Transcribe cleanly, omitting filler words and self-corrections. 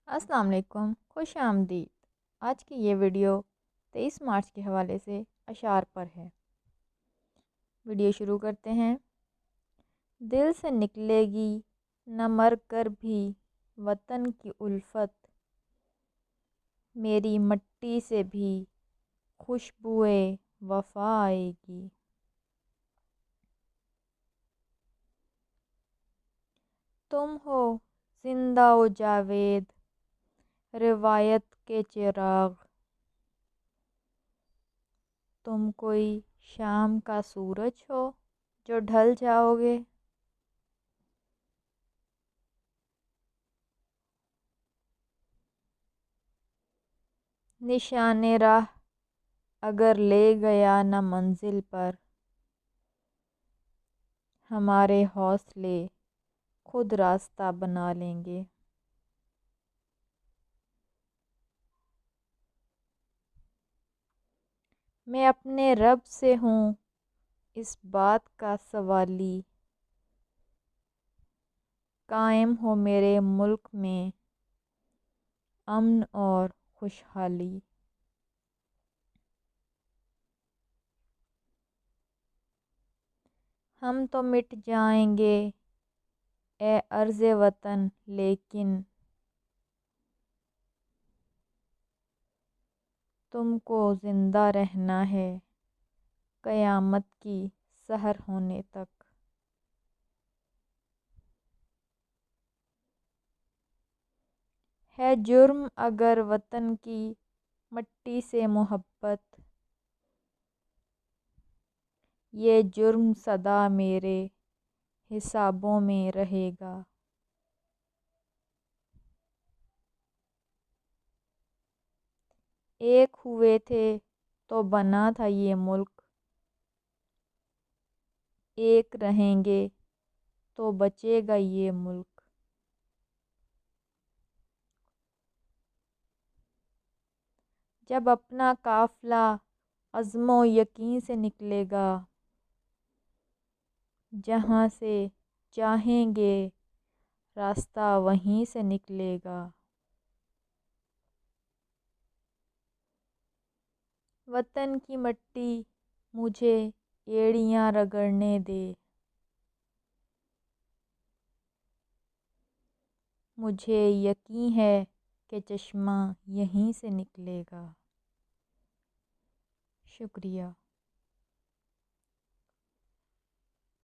अस्सलाम वालेकुम, खुश आमदीद। आज की ये वीडियो 23 मार्च के हवाले से अशार पर है। वीडियो शुरू करते हैं। दिल से निकलेगी न मर कर भी वतन की उल्फत, मेरी मट्टी से भी खुशबुए वफा आएगी। तुम हो जिंदा ओ जावेद, रिवायत के चिराग, तुम कोई शाम का सूरज हो जो ढल जाओगे। निशाने राह अगर ले गया न मंजिल पर, हमारे हौसले खुद रास्ता बना लेंगे। मैं अपने रब से हूँ इस बात का सवाली, कायम हो मेरे मुल्क में अमन और खुशहाली। हम तो मिट जाएंगे ए अर्ज़े वतन, लेकिन तुमको जिंदा रहना है क़यामत की सहर होने तक। है जुर्म अगर वतन की मट्टी से मोहब्बत, ये जुर्म सदा मेरे हिसाबों में रहेगा। एक हुए थे तो बना था ये मुल्क, एक रहेंगे तो बचेगा ये मुल्क। जब अपना काफिला अज़्मो यकीन से निकलेगा, जहाँ से चाहेंगे रास्ता वहीं से निकलेगा। वतन की मट्टी मुझे एड़ियाँ रगड़ने दे, मुझे यकीन है कि चश्मा यहीं से निकलेगा। शुक्रिया।